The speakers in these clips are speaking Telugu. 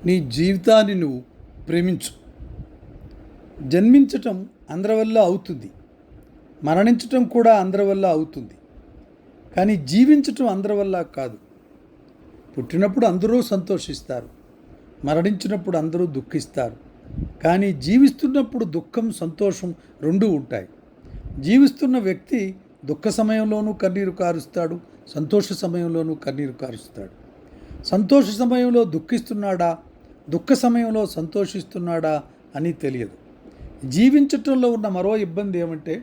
నీ జీవితాన్ని నువ్వు ప్రేమించు. జన్మించటం అందరి వల్ల అవుతుంది, మరణించటం కూడా అందరి వల్ల అవుతుంది. కానీ జీవించటం అందరి వల్ల కాదు. పుట్టినప్పుడు అందరూ సంతోషిస్తారు, మరణించినప్పుడు అందరూ దుఃఖిస్తారు. కానీ జీవిస్తున్నప్పుడు దుఃఖం, సంతోషం రెండూ ఉంటాయి. జీవిస్తున్న వ్యక్తి దుఃఖ సమయంలోనూ కన్నీరు కారుస్తాడు, సంతోష సమయంలోనూ కన్నీరు కారుస్తాడు. సంతోష సమయంలో దుఃఖిస్తున్నాడా, దుఃఖ సమయంలో సంతోషిస్తున్నాడా అని తెలియదు. జీవించటంలో ఉన్న మరో ఇబ్బంది ఏమంటే,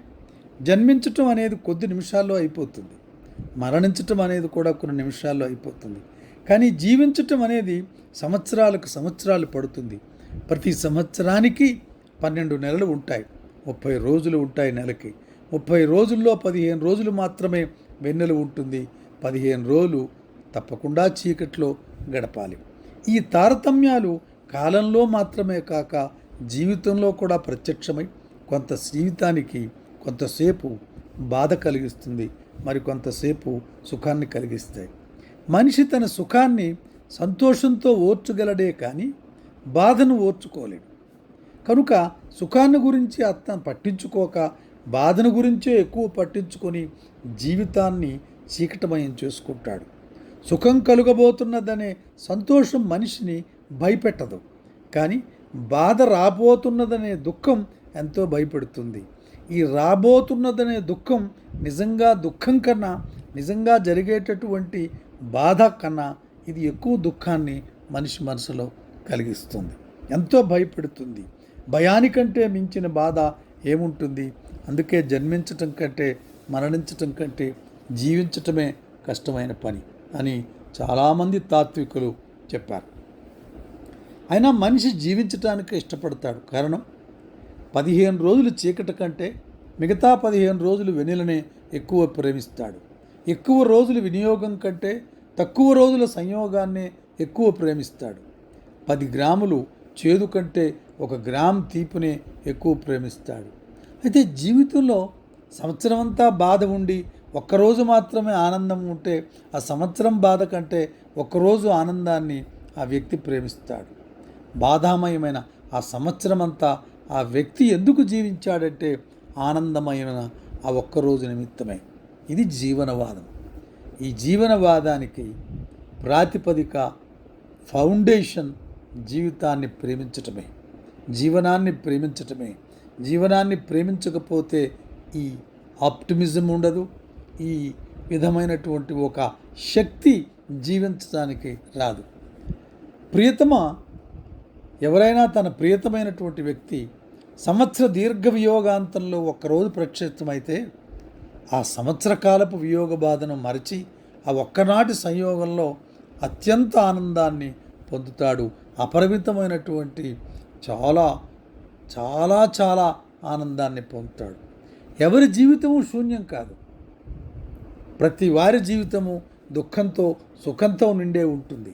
జన్మించటం అనేది కొద్ది నిమిషాల్లో అయిపోతుంది, మరణించటం అనేది కూడా కొన్ని నిమిషాల్లో అయిపోతుంది. కానీ జీవించటం అనేది సంవత్సరాలు పడుతుంది. ప్రతి సంవత్సరానికి 12 నెలలు ఉంటాయి, 30 రోజులు ఉంటాయి నెలకి. 30 రోజుల్లో 15 రోజులు మాత్రమే వెన్నెల ఉంటుంది, 15 రోజులు తప్పకుండా చీకట్లో గడపాలి. ఈ తారతమ్యాలు కాలంలో మాత్రమే కాక జీవితంలో కూడా ప్రత్యక్షమై కొంత జీవితానికి కొంతసేపు బాధ కలిగిస్తుంది, మరి కొంతసేపు సుఖాన్ని కలిగిస్తాయి. మనిషి తన సుఖాన్ని సంతోషంతో ఓర్చగలడే కానీ బాధను ఓర్చుకోలేడు. కనుక సుఖాన్ని గురించి అతను పట్టించుకోక బాధను గురించే ఎక్కువ పట్టించుకొని జీవితాన్ని చీకటమయం చేసుకుంటాడు. సుఖం కలుగబోతున్నదనే సంతోషం మనిషిని భయపెట్టదు, కానీ బాధ రాబోతున్నదనే దుఃఖం ఎంతో భయపెడుతుంది. ఈ రాబోతున్నదనే దుఃఖం నిజంగా దుఃఖం కన్నా, నిజంగా జరిగేటటువంటి బాధ కన్నా ఇది ఎక్కువ దుఃఖాన్ని మనిషి మనసులో కలిగిస్తుంది, ఎంతో భయపెడుతుంది. భయానికంటే మించిన బాధ ఏముంటుంది? అందుకే జన్మించటం కంటే, మరణించటం కంటే జీవించటమే కష్టమైన పని అని చాలామంది తాత్వికులు చెప్పారు. అయినా మనిషి జీవించటానికి ఇష్టపడతాడు. కారణం, 15 రోజులు చీకటి కంటే మిగతా 15 రోజులు వెన్నెలనే ఎక్కువ ప్రేమిస్తాడు. ఎక్కువ రోజులు వినియోగం కంటే తక్కువ రోజుల సంయోగాన్నే ఎక్కువ ప్రేమిస్తాడు. 10 గ్రాములు చేదు కంటే 1 గ్రామ్ తీపినే ఎక్కువ ప్రేమిస్తాడు. అయితే జీవితంలో సంవత్సరం అంతా బాధ ఉండి ఒక్కరోజు మాత్రమే ఆనందం ఉంటే ఆ సంవత్సరం బాధ కంటే ఒక్కరోజు ఆనందాన్ని ఆ వ్యక్తి ప్రేమిస్తాడు. బాధామయమైన ఆ సంవత్సరం అంతా ఆ వ్యక్తి ఎందుకు జీవించాడంటే ఆనందమైన ఆ ఒక్కరోజు నిమిత్తమే. ఇది జీవనవాదం. ఈ జీవనవాదానికి ప్రాతిపదిక, ఫౌండేషన్ జీవితాన్ని ప్రేమించటమే, జీవనాన్ని ప్రేమించటమే. జీవనాన్ని ప్రేమించకపోతే ఈ ఆప్టిమిజం ఉండదు, ఈ విధమైనటువంటి ఒక శక్తి జీవించడానికి రాదు. ఎవరైనా తన ప్రియతమైనటువంటి వ్యక్తి సంవత్సర దీర్ఘ వియోగాంతంలో ఒక్కరోజు ప్రత్యక్షమైతే ఆ సంవత్సర కాలపు వియోగ బాధను మరచి ఆ ఒక్కనాటి సంయోగంలో అత్యంత ఆనందాన్ని పొందుతాడు. అపరిమితమైనటువంటి చాలా చాలా చాలా ఆనందాన్ని పొందుతాడు. ఎవరి జీవితము శూన్యం కాదు. ప్రతి వారి జీవితము దుఃఖంతో సుఖంతో నిండే ఉంటుంది.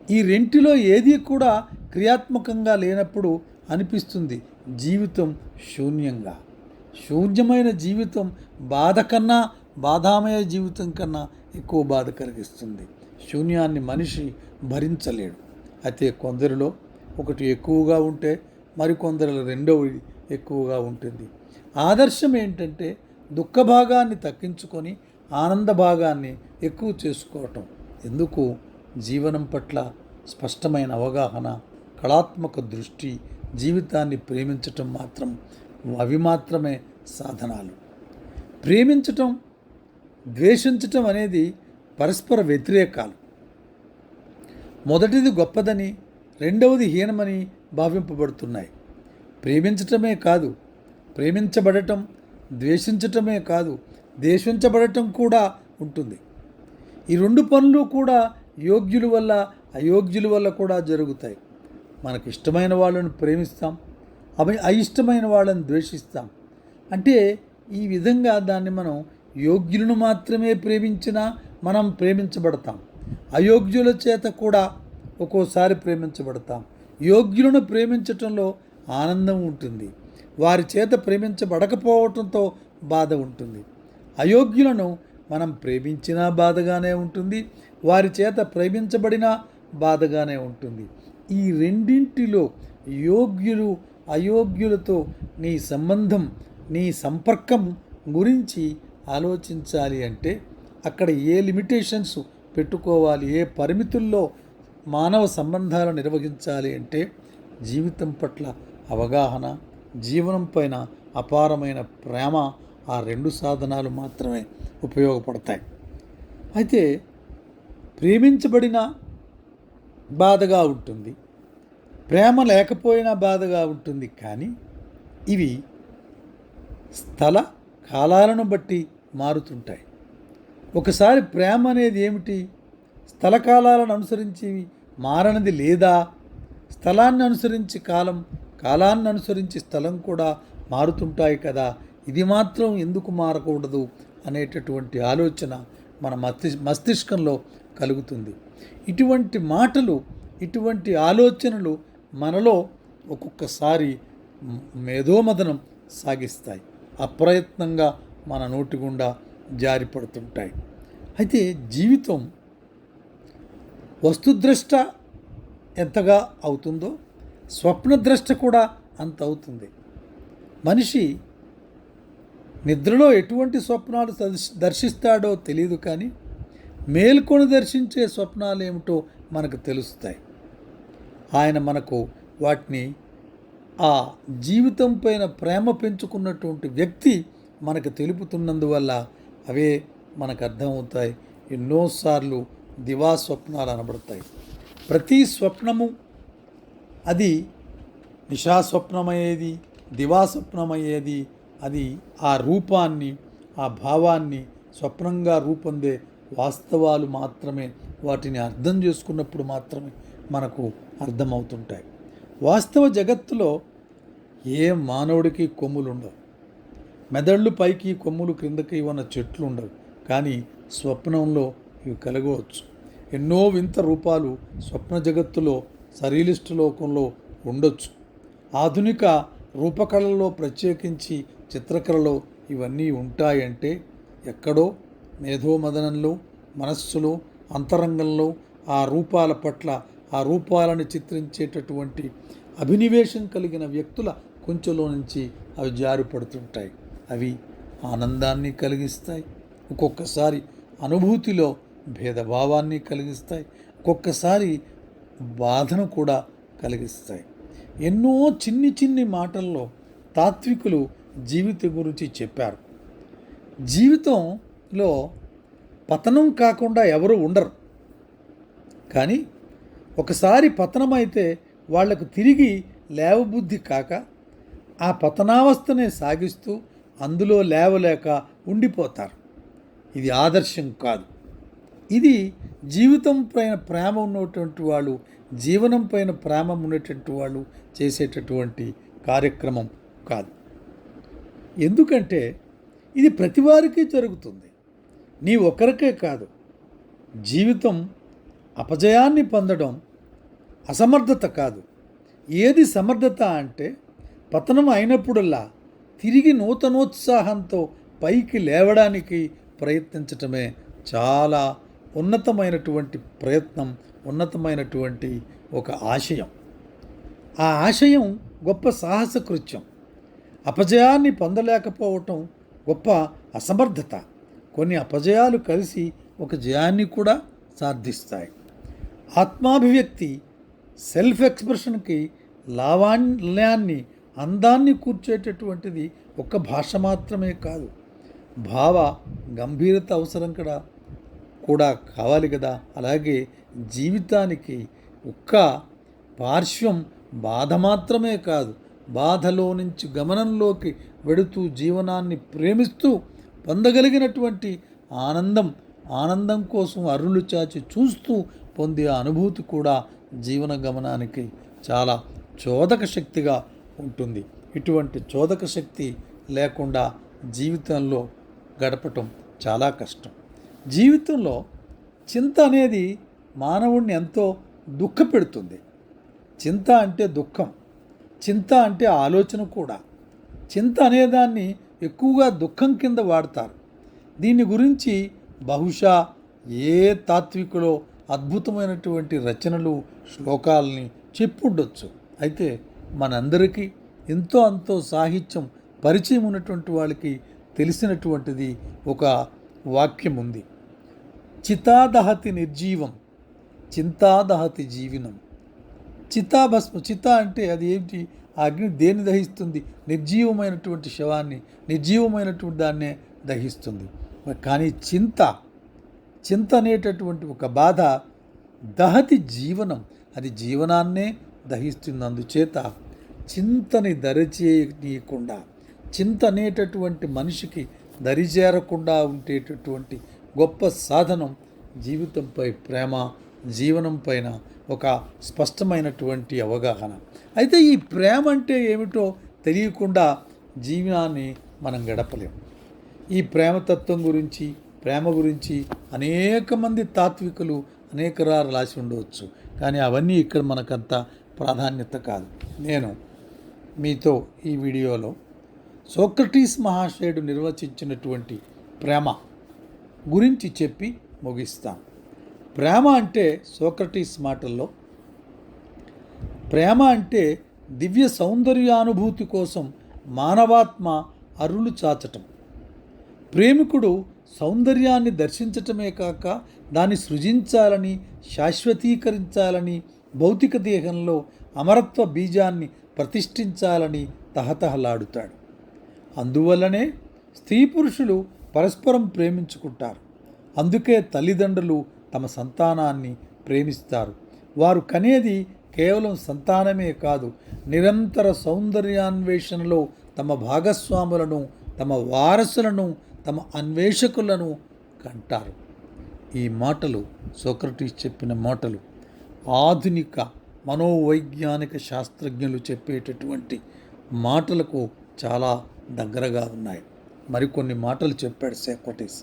ఈ రెంటిలో ఏది కూడా క్రియాత్మకంగా లేనప్పుడు అనిపిస్తుంది జీవితం శూన్యంగా. శూన్యమైన జీవితం బాధ కన్నా, బాధామయ జీవితం కన్నా ఎక్కువ బాధ కలిగిస్తుంది. శూన్యాన్ని మనిషి భరించలేడు. అయితే కొందరిలో ఒకటి ఎక్కువగా ఉంటే మరికొందరిలో రెండవది ఎక్కువగా ఉంటుంది. ఆదర్శం ఏంటంటే దుఃఖ భాగాన్ని తగ్గించుకొని ఆనంద భాగాన్ని ఎక్కువ చేసుకోవటం. ఎందుకు? జీవనం పట్ల స్పష్టమైన అవగాహన, కళాత్మక దృష్టి, జీవితాన్ని ప్రేమించటం అవి మాత్రమే సాధనాలు. ప్రేమించటం, ద్వేషించటం అనేది పరస్పర వ్యతిరేకాలు. మొదటిది గొప్పదని, రెండవది హీనమని భావింపబడుతున్నాయి. ప్రేమించటమే కాదు, ప్రేమించబడటం, ద్వేషించటమే కాదు, ద్వేషించబడటం కూడా ఉంటుంది. ఈ 2 పనులు కూడా యోగ్యుల వల్ల, అయోగ్యుల వల్ల కూడా జరుగుతాయి. మనకు ఇష్టమైన వాళ్ళని ప్రేమిస్తాం, అయిష్టమైన వాళ్ళని ద్వేషిస్తాం. అంటే ఈ విధంగా దాన్ని మనం యోగ్యులను మాత్రమే ప్రేమించినా మనం ప్రేమించబడతాం, అయోగ్యుల చేత కూడా ఒక్కోసారి ప్రేమించబడతాం. యోగ్యులను ప్రేమించటంలో ఆనందం ఉంటుంది, వారి చేత ప్రేమించబడకపోవటంతో బాధ ఉంటుంది. అయోగ్యులను మనం ప్రేమించినా బాధగానే ఉంటుంది, వారి చేత ప్రేమించబడినా బాధగానే ఉంటుంది. ఈ రెండింటిలో యోగ్యులు అయోగ్యులతో నీ సంబంధం, నీ సంపర్కం గురించి ఆలోచించాలి అంటే అక్కడ ఏ లిమిటేషన్స్ పెట్టుకోవాలి, ఏ పరిమితుల్లో మానవ సంబంధాలు నిర్వహించాలి అంటే జీవితం పట్ల అవగాహన, జీవనం పైన అపారమైన ప్రేమ, ఆ రెండు సాధనాలు మాత్రమే ఉపయోగపడతాయి. అయితే ప్రేమించబడిన బాధగా ఉంటుంది, ప్రేమ లేకపోయినా బాధగా ఉంటుంది. కానీ ఇవి స్థల కాలాలను బట్టి మారుతుంటాయి. ఒకసారి ప్రేమ అనేది ఏమిటి? స్థల కాలాలను అనుసరించి మారనిది లేదా? స్థలాన్ని అనుసరించి కాలం, కాలాన్ని అనుసరించి స్థలం కూడా మారుతుంటాయి కదా, ఇది మాత్రం ఎందుకు మారకూడదు అనేటటువంటి ఆలోచన మన మస్తిష్కంలో కలుగుతుంది. ఇటువంటి మాటలు, ఇటువంటి ఆలోచనలు మనలో ఒక్కొక్కసారి మేధోమదనం సాగిస్తాయి, అప్రయత్నంగా మన నోటి గుండా జారిపడుతుంటాయి. అయితే జీవితం వస్తుద్రష్ట ఎంతగా అవుతుందో స్వప్నద్రష్ట కూడా అంత అవుతుంది. మనిషి నిద్రలో ఎటువంటి స్వప్నాలు దర్శిస్తాడో తెలియదు, కానీ మేల్కొని దర్శించే స్వప్నాలు ఏమిటో మనకు తెలుస్తాయి. ఆయన మనకు వాటిని, ఆ జీవితం పైన ప్రేమ పెంచుకున్నటువంటి వ్యక్తి మనకు తెలుపుతున్నందువల్ల అవే మనకు అర్థమవుతాయి. ఎన్నోసార్లు దివా స్వప్నాలు అనబడతాయి. ప్రతి స్వప్నము అది నిశాస్వప్నమయ్యేది, దివాస్వప్నమయ్యేది. అది ఆ రూపాన్ని, ఆ భావాన్ని స్వప్నంగా రూపొందే వాస్తవాలు మాత్రమే, వాటిని అర్థం చేసుకున్నప్పుడు మాత్రమే మనకు అర్థమవుతుంటాయి. వాస్తవ జగత్తులో ఏ మానవుడికి కొమ్ములు ఉండవు, మెదళ్ళు పైకి కొమ్ములు క్రిందకి ఉన్న చెట్లు ఉండవు. కానీ స్వప్నంలో ఇవి కలగవచ్చు. ఎన్నో వింత రూపాలు స్వప్న జగత్తులో, సరియలిస్టు లోకంలో ఉండొచ్చు. ఆధునిక రూపకళల్లో, ప్రత్యేకించి చిత్రకళలో ఇవన్నీ ఉంటాయంటే ఎక్కడో మేధోమదనంలో, మనస్సులో, అంతరంగంలో ఆ రూపాల పట్ల, ఆ రూపాలను చిత్రించేటటువంటి అభినివేశం కలిగిన వ్యక్తుల కొంచెంలో నుంచి అవి జారిపడుతుంటాయి. అవి ఆనందాన్ని కలిగిస్తాయి, ఒక్కొక్కసారి అనుభూతిలో భేదభావాన్ని కలిగిస్తాయి, ఒక్కొక్కసారి బాధను కూడా కలిగిస్తాయి. ఎన్నో చిన్ని చిన్ని మాటల్లో తాత్వికులు జీవితం గురించి చెప్పారు. జీవితంలో పతనం కాకుండా ఎవరు ఉండరు, కానీ ఒకసారి పతనమైతే వాళ్లకు తిరిగి లేవబుద్ధి కాక ఆ పతనావస్థనే సాగిస్తూ అందులో లేవలేక ఉండిపోతారు. ఇది ఆదర్శం కాదు. ఇది జీవితం పైన ప్రేమ ఉన్నటువంటి వాళ్ళు, జీవనం పైన ప్రేమ ఉన్నటువంటి వాళ్ళు చేసేటటువంటి కార్యక్రమం కాదు. ఎందుకంటే ఇది ప్రతి వారికి జరుగుతుంది, నీ ఒక్కరికే కాదు. జీవితం అపజయాన్ని పొందడం అసమర్థత కాదు. ఏది సమర్థత అంటే పతనం అయినప్పుడల్లా తిరిగి నూతనోత్సాహంతో పైకి లేవడానికి ప్రయత్నించటమే చాలా ఉన్నతమైనటువంటి ప్రయత్నం, ఉన్నతమైనటువంటి ఒక ఆశయం. ఆ ఆశయం గొప్ప సాహస కృత్యం. అపజయాన్ని పొందలేకపోవటం గొప్ప అసమర్థత. కొన్ని అపజయాలు కలిసి ఒక జయాన్ని కూడా సాధిస్తాయి. ఆత్మాభివ్యక్తి, సెల్ఫ్ ఎక్స్ప్రెషన్కి లావణ్యాన్ని, అందాన్ని కూర్చేటటువంటిది ఒక్క భాష మాత్రమే కాదు, భావ గంభీరత అవసరం కూడా కావాలి కదా. అలాగే జీవితానికి ఒక్క పార్శ్వం బాధ మాత్రమే కాదు, బాధలో నుంచి గమనంలోకి వెడుతూ జీవనాన్ని ప్రేమిస్తూ పొందగలిగినటువంటి ఆనందం కోసం అరులు చాచి చూస్తూ పొందే అనుభూతి కూడా జీవన గమనానికి చాలా చోదక శక్తిగా ఉంటుంది. ఇటువంటి చోదక శక్తి లేకుండా జీవితంలో గడపటం చాలా కష్టం. జీవితంలో చింత అనేది మానవుడిని ఎంతో దుఃఖపెడుతుంది. చింత అంటే దుఃఖం, చింత అంటే ఆలోచన కూడా. చింత అనేదాన్ని ఎక్కువగా దుఃఖం కింద వాడతారు. దీని గురించి బహుశా ఏ తాత్వికులో అద్భుతమైనటువంటి రచనలు, శ్లోకాలని చెప్పుండొచ్చు. అయితే మనందరికీ ఎంతో అంతో సాహిత్యం పరిచయం ఉన్నటువంటి వాళ్ళకి తెలిసినటువంటిది ఒక వాక్యం ఉంది. చితాదహతి నిర్జీవం, చింతాదహతి జీవినం. చిత అంటే అది ఏంటి? ఆ అగ్ని దేన్ని దహిస్తుంది? నిర్జీవమైనటువంటి శవాన్ని, నిర్జీవమైనటువంటి దాన్నే దహిస్తుంది. కానీ చింత అనేటటువంటి ఒక బాధ దహతి జీవనం, అది జీవనాన్నే దహిస్తుంది. అందుచేత చింతని దరిచేయకుండా, చింత అనేటటువంటి మనిషికి దరిచేరకుండా ఉండేటటువంటి గొప్ప సాధనం జీవితంపై ప్రేమ, జీవనం పైన ఒక స్పష్టమైనటువంటి అవగాహన. అయితే ఈ ప్రేమ అంటే ఏమిటో తెలియకుండా జీవనాన్ని మనం గడపలేం. ఈ ప్రేమతత్వం గురించి, ప్రేమ గురించి అనేక మంది తాత్వికులు అనేక రాసి ఉండవచ్చు. కానీ అవన్నీ ఇక్కడ మనకంత ప్రాధాన్యత కాదు. నేను మీతో ఈ వీడియోలో సోక్రటీస్ మహాశయుడు నిర్వచించినటువంటి ప్రేమ గురించి చెప్పి ముగిస్తాను. ప్రేమ అంటే సోక్రటీస్ మాటల్లో, ప్రేమ అంటే దివ్య సౌందర్యానుభూతి కోసం మానవాత్మ అరులు చాచటం. ప్రేమికుడు సౌందర్యాన్ని దర్శించటమే కాక దాన్ని సృజించాలని, శాశ్వతీకరించాలని, భౌతిక దేహంలో అమరత్వ బీజాన్ని ప్రతిష్ఠించాలని తహతహలాడుతాడు. అందువల్లనే స్త్రీ పురుషులు పరస్పరం ప్రేమించుకుంటారు. అందుకే తల్లిదండ్రులు తమ సంతానాన్ని ప్రేమిస్తారు. వారు కనేది కేవలం సంతానమే కాదు, నిరంతర సౌందర్యాన్వేషణలో తమ భాగస్వాములను, తమ వారసులను, తమ అన్వేషకులను కంటారు. ఈ మాటలు సోక్రటీస్ చెప్పిన మాటలు ఆధునిక మనోవైజ్ఞానిక శాస్త్రజ్ఞులు చెప్పేటటువంటి మాటలకు చాలా దగ్గరగా ఉన్నాయి. మరికొన్ని మాటలు చెప్పాడు సోక్రటీస్.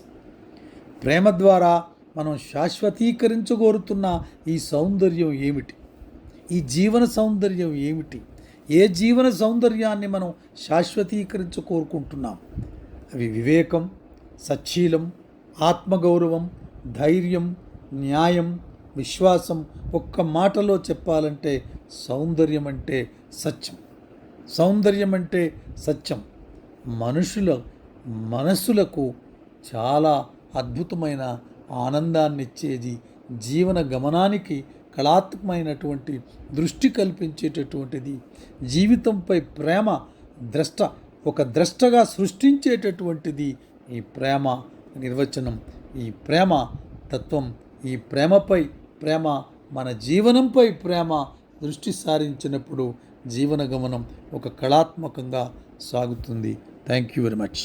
ప్రేమ ద్వారా మనం శాశ్వతీకరించగోరుతున్న ఈ సౌందర్యం ఏమిటి? ఈ జీవన సౌందర్యం ఏమిటి? ఏ జీవన సౌందర్యాన్ని మనం కోరుకుంటున్నాం? అవి వివేకం, సచ్చీలం, ఆత్మగౌరవం, ధైర్యం, న్యాయం, విశ్వాసం. ఒక్క మాటలో చెప్పాలంటే సౌందర్యం అంటే సత్యం. సౌందర్యం అంటే సత్యం. మనుషుల మనస్సులకు చాలా అద్భుతమైన ఆనందాన్ని ఇచ్చేది, జీవన గమనానికి కళాత్మకమైనటువంటి దృష్టి కల్పించేటటువంటిది, జీవితంపై ప్రేమ ఒక ద్రష్టగా సృష్టించేటటువంటిది ఈ ప్రేమ నిర్వచనం, ఈ ప్రేమ తత్వం. ఈ ప్రేమ మన జీవనంపై ప్రేమ దృష్టి సారించినప్పుడు జీవన గమనం ఒక కళాత్మకంగా సాగుతుంది. Thank you very much.